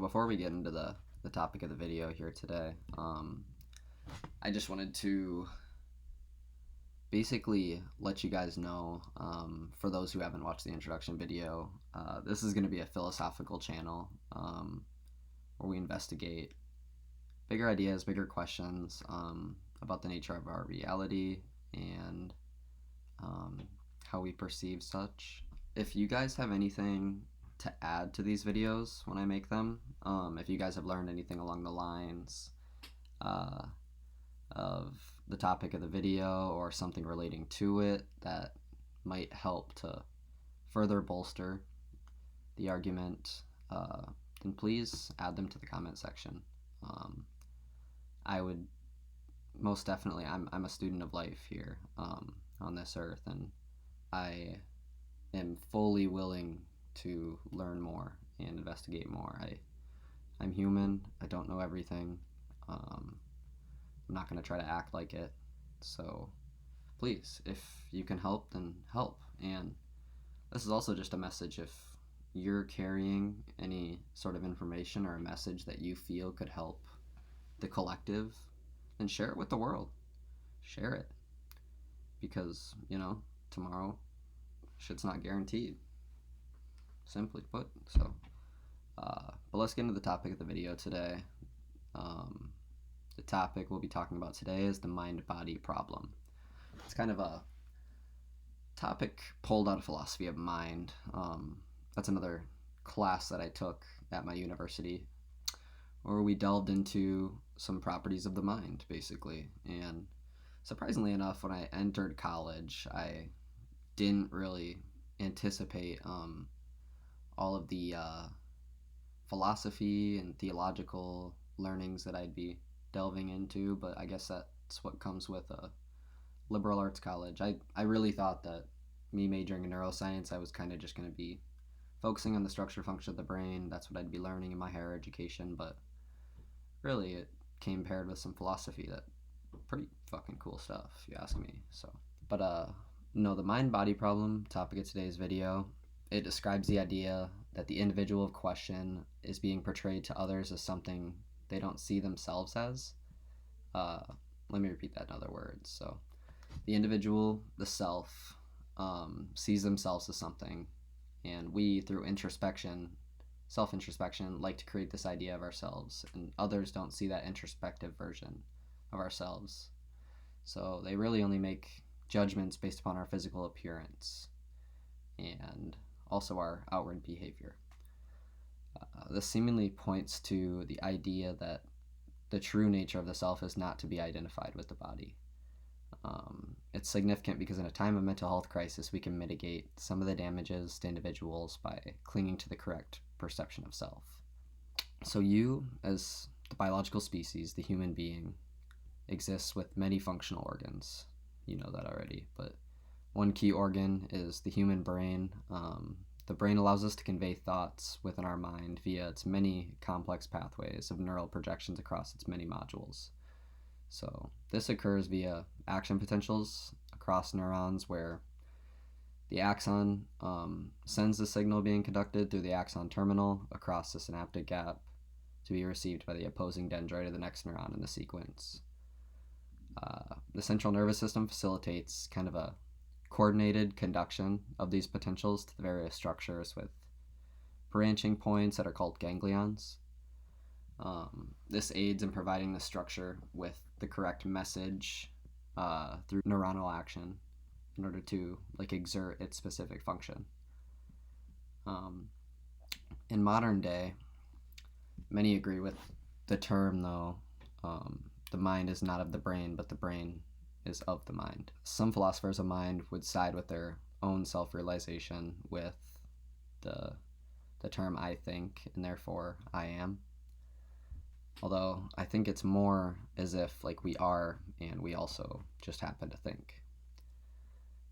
before we get into the topic of the video here today, I just wanted to basically let you guys know, for those who haven't watched the introduction video, this is going to be a philosophical channel where we investigate bigger ideas, bigger questions about the nature of our reality and how we perceive such. If you guys have anything to add to these videos when I make them, if you guys have learned anything along the lines of the topic of the video or something relating to it that might help to further bolster the argument, then please add them to the comment section. I would most definitely, I'm a student of life here on this earth, and I am fully willing to learn more and investigate more. I'm human. I don't know everything. I'm not going to try to act like it. So please, if you can help, then help. And this is also just a message. If you're carrying any sort of information or a message that you feel could help the collective, then share it with the world. Share it. Because, tomorrow, shit's not guaranteed. Simply put. So, but let's get into the topic of the video today. The topic we'll be talking about today is the mind-body problem. It's kind of a topic pulled out of philosophy of mind. That's another class that I took at my university, where we delved into some properties of the mind, basically. And surprisingly enough, when I entered college, I didn't really anticipate all of the philosophy and theological learnings that I'd be delving into, but I guess that's what comes with a liberal arts college. I really thought that me majoring in neuroscience, I was kind of just going to be focusing on the structure function of the brain. That's what I'd be learning in my higher education, but really it came paired with some philosophy. That pretty fucking cool stuff, if you ask me. So, but no, the mind-body problem topic of today's video, it describes the idea that the individual of question is being portrayed to others as something they don't see themselves as. Let me repeat that in other words. So the individual, the self, sees themselves as something, and we, through introspection, self-introspection, like to create this idea of ourselves, and others don't see that introspective version of ourselves. So they really only make judgments based upon our physical appearance and also our outward behavior. This seemingly points to the idea that the true nature of the self is not to be identified with the body. It's significant because in a time of mental health crisis, we can mitigate some of the damages to individuals by clinging to the correct perception of self. So you, as the biological species, the human being, exists with many functional organs. You know that already, but one key organ is the human brain. The brain allows us to convey thoughts within our mind via its many complex pathways of neural projections across its many modules. So this occurs via action potentials across neurons, where the axon sends the signal being conducted through the axon terminal across the synaptic gap to be received by the opposing dendrite of the next neuron in the sequence. The central nervous system facilitates kind of a coordinated conduction of these potentials to the various structures with branching points that are called ganglions. This aids in providing the structure with the correct message through neuronal action in order to exert its specific function. In modern day, many agree with the term, though, the mind is not of the brain, but the brain is of the mind. Some philosophers of mind would side with their own self-realization with the term I think, and therefore I am. Although I think it's more as if we are, and we also just happen to think.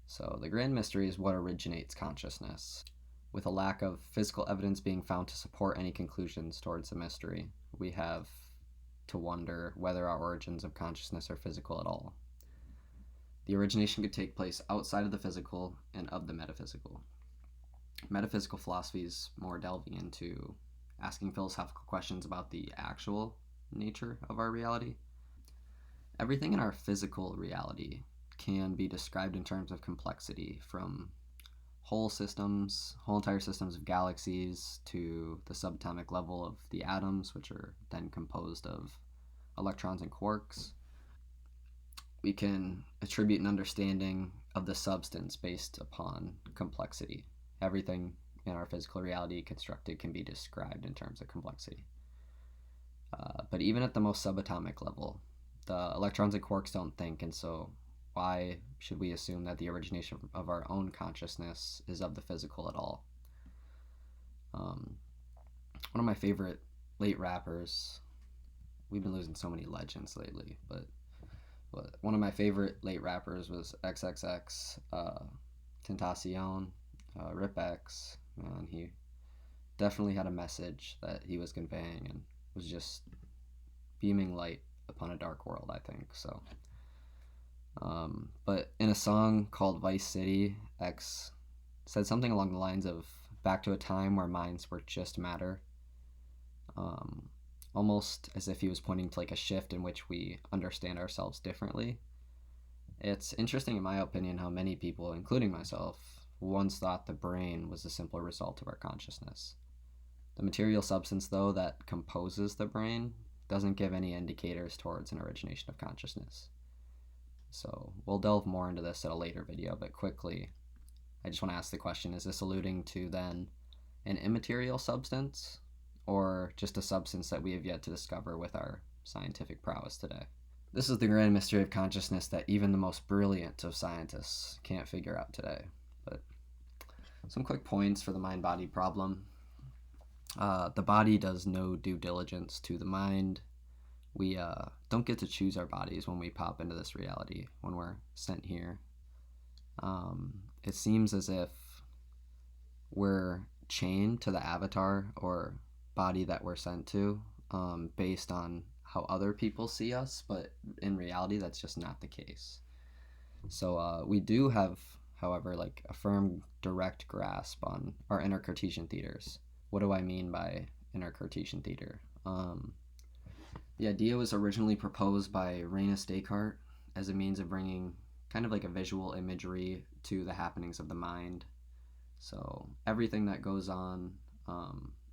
So the grand mystery is what originates consciousness. With a lack of physical evidence being found to support any conclusions towards the mystery, we have to wonder whether our origins of consciousness are physical at all. The origination could take place outside of the physical and of the metaphysical. Metaphysical philosophy is more delving into asking philosophical questions about the actual nature of our reality. Everything in our physical reality can be described in terms of complexity, from whole entire systems of galaxies to the subatomic level of the atoms, which are then composed of electrons and quarks. We can attribute an understanding of the substance based upon complexity. Everything in our physical reality constructed can be described in terms of complexity. But even at the most subatomic level, the electrons and quarks don't think, and so why should we assume that the origination of our own consciousness is of the physical at all? One of my favorite late rappers, we've been losing so many legends lately, but one of my favorite late rappers was XXX Tentacion, Rip X. And he definitely had a message that he was conveying and was just beaming light upon a dark world, I think. So, but in a song called Vice City, X said something along the lines of back to a time where minds were just matter. Almost as if he was pointing to like a shift in which we understand ourselves differently. It's interesting, in my opinion, how many people, including myself, once thought the brain was a simple result of our consciousness. The material substance, though, that composes the brain doesn't give any indicators towards an origination of consciousness. So we'll delve more into this at a later video, but quickly, I just want to ask the question, is this alluding to then an immaterial substance, or just a substance that we have yet to discover with our scientific prowess today? This is the grand mystery of consciousness that even the most brilliant of scientists can't figure out today. But some quick points for the mind-body problem. The body does no due diligence to the mind. We don't get to choose our bodies when we pop into this reality, when we're sent here. It seems as if we're chained to the avatar or body that we're sent to, based on how other people see us, but in reality that's just not the case. So we do have, however, like a firm direct grasp on our inner Cartesian theaters. What do I mean by inner Cartesian theater? The idea was originally proposed by René Descartes as a means of bringing kind of like a visual imagery to the happenings of the mind. So everything that goes on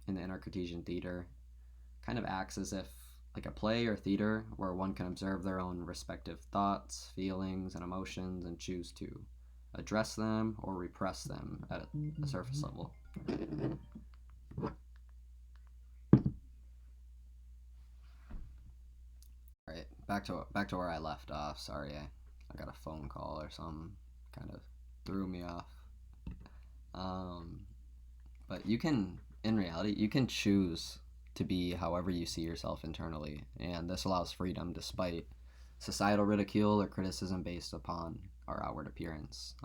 in the inner Cartesian theater kind of acts as if like a play or theater where one can observe their own respective thoughts, feelings, and emotions and choose to address them or repress them at a surface level. Alright, back to where I left off. Sorry, I got a phone call or something, kind of threw me off. But you can, in reality, you can choose to be however you see yourself internally, and this allows freedom despite societal ridicule or criticism based upon our outward appearance.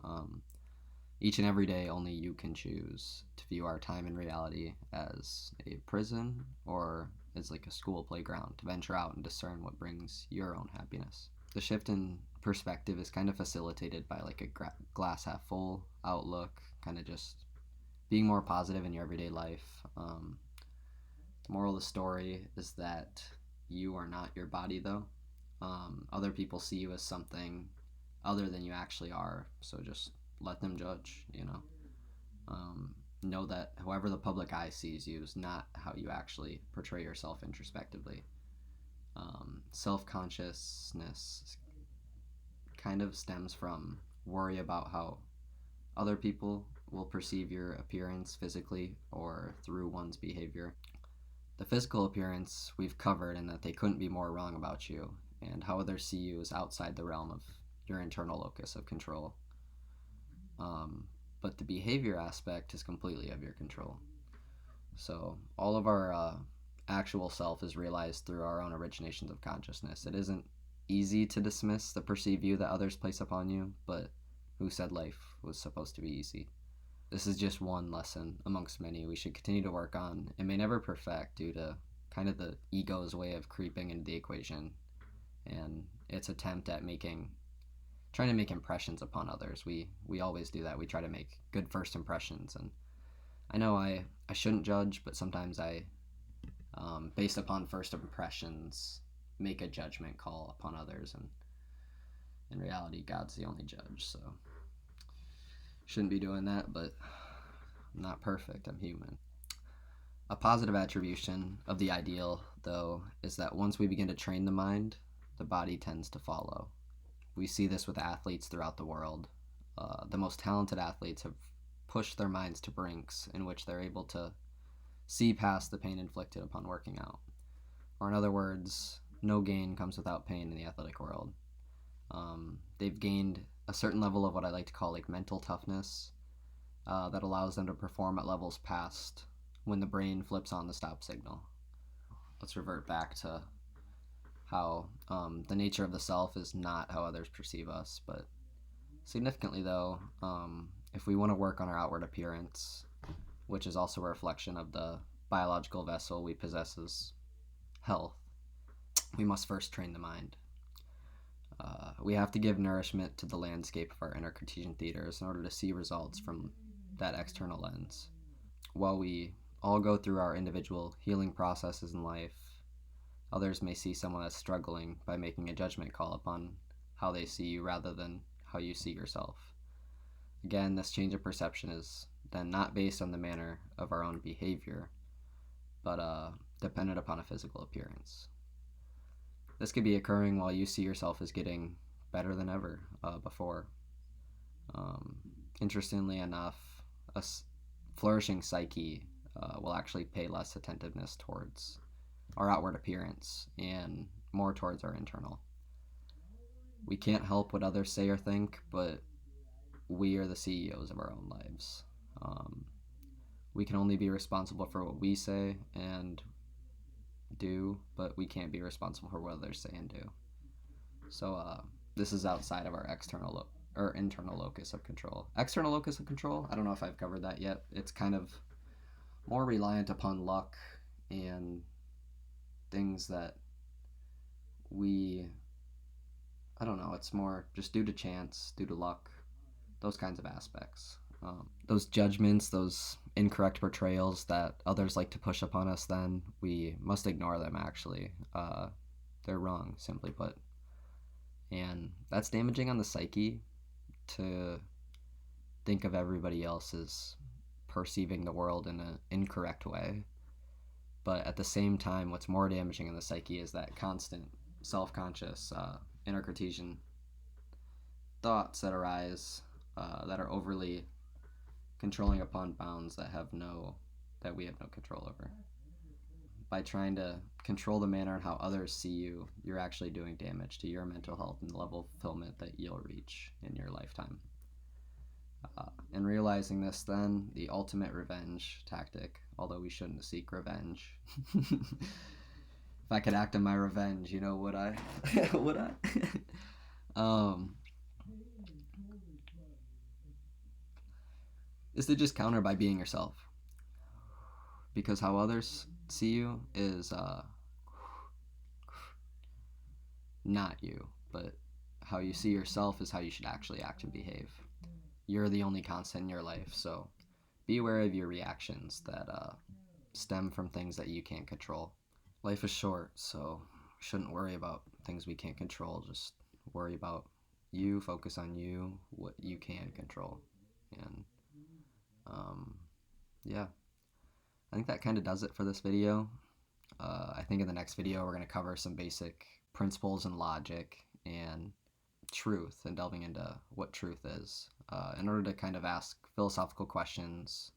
Each and every day, only you can choose to view our time in reality as a prison or as like a school playground to venture out and discern what brings your own happiness. The shift in perspective is kind of facilitated by like a glass half full outlook, kind of just being more positive in your everyday life. The moral of the story is that you are not your body, though. Other people see you as something other than you actually are, so just let them judge, you know. Know that however the public eye sees you is not how you actually portray yourself introspectively. Self-consciousness kind of stems from worry about how other people will perceive your appearance physically or through one's behavior. The physical appearance we've covered, in that they couldn't be more wrong about you, and how others see you is outside the realm of your internal locus of control. But the behavior aspect is completely of your control. So all of our actual self is realized through our own originations of consciousness. It isn't easy to dismiss the perceived view that others place upon you, but who said life was supposed to be easy? This is just one lesson amongst many we should continue to work on and may never perfect due to kind of the ego's way of creeping into the equation and its attempt at trying to make impressions upon others. We always do that. We try to make good first impressions, and I know I shouldn't judge, but sometimes I based upon first impressions, make a judgment call upon others. And in reality, God's the only judge. So shouldn't be doing that, but I'm not perfect. I'm human. A positive attribution of the ideal, though, is that once we begin to train the mind, the body tends to follow. We see this with athletes throughout the world. The most talented athletes have pushed their minds to brinks in which they're able to see past the pain inflicted upon working out. Or in other words, no gain comes without pain in the athletic world. They've gained a certain level of what I like to call like mental toughness that allows them to perform at levels past when the brain flips on the stop signal. Let's revert back to how the nature of the self is not how others perceive us. But significantly, though, if we want to work on our outward appearance, which is also a reflection of the biological vessel we possess as health, we must first train the mind. We have to give nourishment to the landscape of our inner Cartesian theaters in order to see results from that external lens. While we all go through our individual healing processes in life, others may see someone as struggling by making a judgment call upon how they see you rather than how you see yourself. Again, this change of perception is then not based on the manner of our own behavior, but dependent upon a physical appearance. This could be occurring while you see yourself as getting better than ever before. Interestingly enough, a flourishing psyche will actually pay less attentiveness towards our outward appearance and more towards our internal. We can't help what others say or think, but we are the CEOs of our own lives. We can only be responsible for what we say and do, but we can't be responsible for what others say and do. So this is outside of our external or internal locus of control. External locus of control, I don't know if I've covered that yet. It's kind of more reliant upon luck and things that I don't know, it's more just due to chance, due to luck, those kinds of aspects. Those judgments, those incorrect portrayals that others like to push upon us, then we must ignore them, actually. They're wrong, simply put. And that's damaging on the psyche to think of everybody else as perceiving the world in an incorrect way. But at the same time, what's more damaging in the psyche is that constant self-conscious inner Cartesian thoughts that arise that are overly controlling upon bounds that we have no control over. By trying to control the manner and how others see you, you're actually doing damage to your mental health and the level of fulfillment that you'll reach in your lifetime. And realizing this, then, the ultimate revenge tactic, although we shouldn't seek revenge. If I could act on my revenge, would I? Would I? Is to just counter by being yourself. Because how others see you is not you, but how you see yourself is how you should actually act and behave. You're the only constant in your life, so be aware of your reactions that stem from things that you can't control. Life is short, so shouldn't worry about things we can't control. Just worry about you, focus on you, what you can control. And yeah, I think that kind of does it for this video. I think in the next video we're going to cover some basic principles and logic and truth, and delving into what truth is in order to kind of ask philosophical questions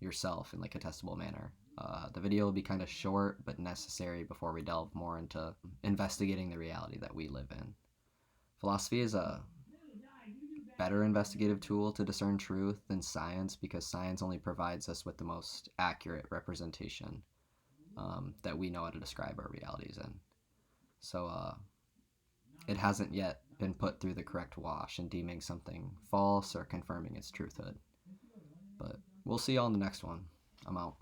yourself in like a testable manner. The video will be kind of short but necessary before we delve more into investigating the reality that we live in. Philosophy is a better investigative tool to discern truth than science, because science only provides us with the most accurate representation that we know how to describe our realities in. So it hasn't yet been put through the correct wash in deeming something false or confirming its truthhood. But we'll see y'all in the next one. I'm out.